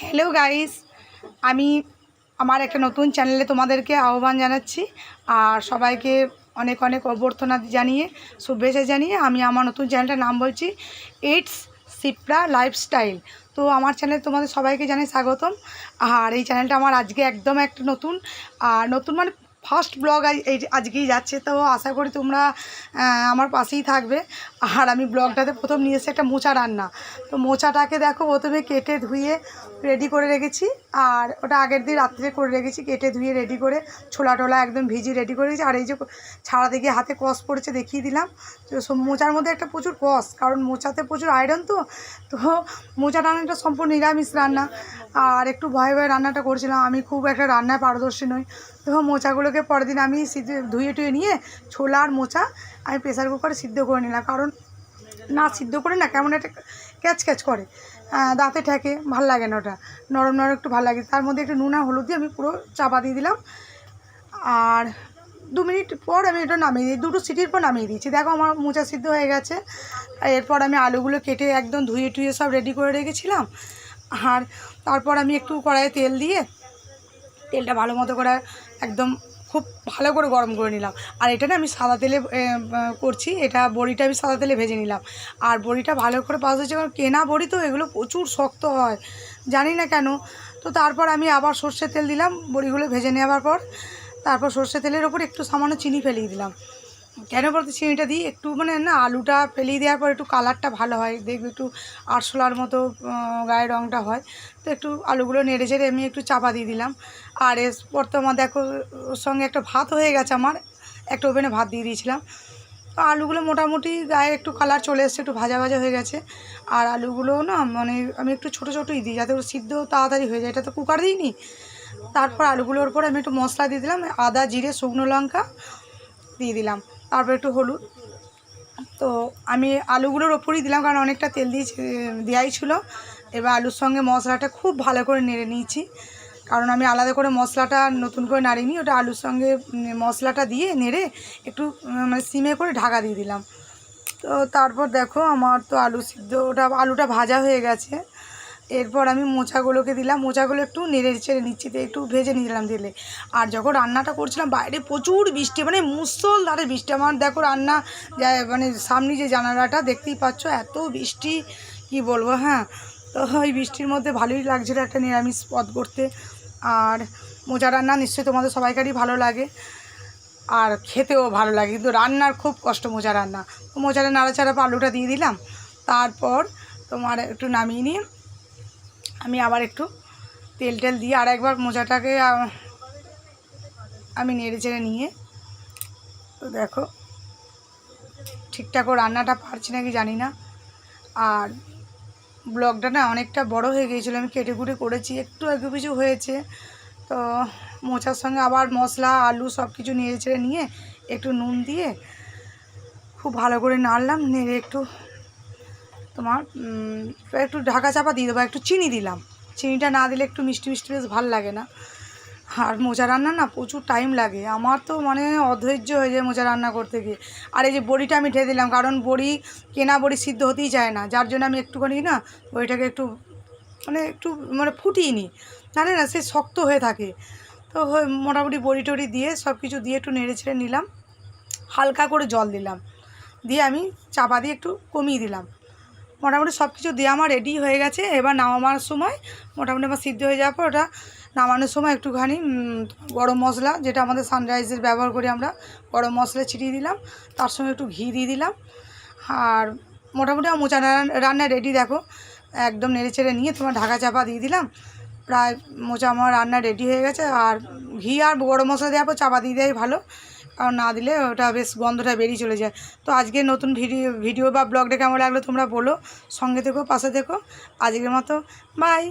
Hello guys, আমি আমার একটা নতুন চ্যানেলে তোমাদেরকে আহ্বান জানাচ্ছি। আর সবাইকে অনেক অনেক অভ্যর্থনা জানিয়ে শুভেচ্ছা জানিয়ে আমি আমার নতুন চ্যানেলটার নাম বলছি ইটস শিপ্রা লাইফস্টাইল। তো আমার চ্যানেলে তোমাদের সবাইকে জানাই স্বাগতম। আর এই চ্যানেলটা আমার আজকে একদম একটা নতুন মানে ফার্স্ট ব্লগ আজকেই যাচ্ছে। তো আশা করি তোমরা আমার পাশেই থাকবে। আর আমি ব্লগটাতে প্রথম নিয়ে এসেছি একটা মোচা রান্না। তো মোচাটাকে দেখো প্রথমে কেটে ধুয়ে রেডি করে রেখেছি। আর ওটা আগের দিন রাত্রে করে রেখেছি, কেটে ধুয়ে রেডি করে ছোলা টোলা একদম ভিজিয়ে রেডি করে রেখেছি। আর এই যে ছাড়াতে গিয়ে হাতে কষ পড়েছে দেখিয়ে দিলাম। তো মোচার মধ্যে একটা প্রচুর কষ, কারণ মোচাতে প্রচুর আয়রন। তো মোচা রান্নাটা সম্পূর্ণ নিরামিষ রান্না। আর একটু ভয়ে ভয়ে রান্নাটা করছিলাম, আমি খুব একটা রান্নায় পারদর্শী নই। তো মোচাগুলোকে পরের দিন আমি ধুয়ে টুয়ে নিয়ে ছোলা আর মোচা আমি প্রেসার কুকারে সিদ্ধ করে নিলাম। কারণ না সিদ্ধ করে না কেমন একটা ক্যাচ ক্যাচ করে, দাঁতে ঠেকে, ভাল লাগে না, ওটা নরম নরম একটু ভালো লাগে। তার মধ্যে একটু নুন আর হলুদ দিয়ে আমি পুরো চাপা দিয়ে দিলাম। আর 2 মিনিট পর আমি এটা নামিয়ে দিই, 2 সিটির পর নামিয়ে দিয়েছি। দেখো আমার মোচা সিদ্ধ হয়ে গেছে। এরপর আমি আলুগুলো কেটে একদম ধুয়ে টুয়ে সব রেডি করে রেখেছিলাম। আর তারপর আমি একটু কড়াইয়ে তেল দিয়ে তেলটা ভালো মতো করে একদম খুব ভালো করে গরম করে নিলাম। আর এটা না আমি সাদা তেলে করছি, এটা বড়িটা আমি সাদা তেলে ভেজে নিলাম। আর বড়িটা ভালো করে ভাজা হচ্ছে, কারণ কেনা বড়ি তো এগুলো প্রচুর শক্ত হয়, জানি না কেন। তো তারপর আমি আবার সর্ষের তেল দিলাম বড়িগুলো ভেজে নেওয়ার পর। তারপর সর্ষের তেলের ওপর একটু সামান্য চিনি ফেলিয়ে দিলাম। কেন বলতে চিনিটা দিই একটু, মানে না আলুটা ফেলিয়ে দেওয়ার পর একটু কালারটা ভালো হয়, দেখবে একটু আরশোলার মতো গায়ের রঙটা হয়। তো একটু আলুগুলো নেড়ে চেড়ে আমি একটু চাপা দিয়ে দিলাম। আর এরপর তো আমার দেখো ওর সঙ্গে একটা ভাত হয়ে গেছে, আমার একটা ওভেনে ভাত দিয়ে দিয়েছিলাম। তো আলুগুলো মোটামুটি গায়ে একটু কালার চলে এসছে, একটু ভাজা ভাজা হয়ে গেছে। আর আলুগুলো না মানে আমি একটু ছোটো ছোটোই দিই যাতে ওর সিদ্ধ তাড়াতাড়ি হয়ে যায়, এটা তো কুকার দিইনি। তারপর আলুগুলোর উপরে আমি একটু মশলা দিয়ে দিলাম, আদা জিরে শুকনো লঙ্কা দিয়ে দিলাম, তারপর একটু হলুদ। তো আমি আলুগুলোর ওপরই দিলাম, কারণ অনেকটা তেল দেওয়াই ছিল। এবার আলুর সঙ্গে মশলাটা খুব ভালো করে নেড়ে নিয়েছি, কারণ আমি আলাদা করে মশলাটা নতুন করে নাড়িনি, ওটা আলুর সঙ্গে মশলাটা দিয়ে নেড়ে একটু মানে সিমে করে ঢাকা দিয়ে দিলাম। তো তারপর দেখো আমার তো আলুটা ভাজা হয়ে গেছে। এরপর আমি মোচাগুলোকে দিলাম, মোচাগুলো একটু নেড়ে চেড়ে নিচ্ছি, একটু ভেজে নিলাম তেলে। আর যখন রান্নাটা করছিলাম বাইরে প্রচুর বৃষ্টি, মানে মুষলধারে বৃষ্টি। আমার দেখো রান্না মানে সামনে যে জানালাটা দেখতেই পাচ্ছ, এত বৃষ্টি কি বলবো। হ্যাঁ, তো ওই বৃষ্টির মধ্যে ভালোই লাগছিলো একটা নিরামিষ পদ করতে। আর মোচা রান্না নিশ্চয়ই তোমাদের সবাইকারই ভালো লাগে, আর খেতেও ভালো লাগে, কিন্তু রান্নার খুব কষ্ট মোচা রান্না। তো মোচাটা নাড়াচাড়া আলুটা দিয়ে দিলাম। তারপর তোমার একটু নামিয়ে নিয়ে আমি আবার একটু তেল টেল দিয়ে আর একবার মোচাটাকে আমি নেড়ে চেড়ে নিয়ে, তো দেখো ঠিকঠাক ও রান্নাটা পারছি নাকি জানি না। আর ব্লগটা না অনেকটা বড় হয়ে গিয়েছিলো, আমি কেটে কুটে করেছি, একটু এগুপিছু হয়েছে। তো মোচার সঙ্গে আবার মশলা আলু সব কিছু নেড়ে চেড়ে নিয়ে একটু নুন দিয়ে খুব ভালো করে নাড়লাম, নেড়ে একটু তোমার একটু ঢাকা চাপা দিয়ে দেবো, একটু চিনি দিলাম। চিনিটা না দিলে একটু মিষ্টি মিষ্টি বেশ ভালো লাগে না। আর মোচা রান্না না প্রচুর টাইম লাগে, আমার তো মানে অধৈর্য হয়ে যায় মোচা রান্না করতে গিয়ে। আর এই যে বড়িটা আমি ঢেলে দিলাম, কারণ কেনা বড়ি সিদ্ধ হতেই চায় না, যার জন্য আমি একটুখানি না বড়িটাকে একটু ফুটিয়ে নিই, জানে না সে শক্ত হয়ে থাকে। তো মোটামুটি বড়ি টড়ি দিয়ে সব কিছু দিয়ে একটু নেড়ে ছেড়ে নিলাম, হালকা করে জল দিলাম, দিয়ে আমি চাপা দিয়ে একটু কমিয়ে দিলাম। মোটামুটি সব কিছু দিয়ে আমার রেডি হয়ে গেছে। এবার নামানোর সময় মোটামুটি আমার সিদ্ধ হয়ে যাওয়ার পর ওটা নামানোর সময় একটুখানি গরম মশলা, যেটা আমাদের সানরাইজের ব্যবহার করি আমরা, গরম মশলা ছিটিয়ে দিলাম, তার সঙ্গে একটু ঘি দিয়ে দিলাম। আর মোটামুটি আমার মোচা রান্না রেডি। দেখো একদম নেড়ে চেড়ে নিয়ে তোমার ঢাকা চাপা দিয়ে দিলাম, প্রায় মোচা আমার রান্না রেডি হয়ে গেছে। আর ঘি আর গরম মশলা দেওয়ার পর চাপা দিয়ে দেওয়াই ভালো, কারণ না দিলে ওটা বেশ গন্ধটা বেরিয়ে চলে যায়। তো আজকে নতুন ভিডিও বা ব্লগটা কেমন লাগলো তোমরা বলো, সঙ্গে থেকো, পাশে থেকো। আজকের মতো বাই।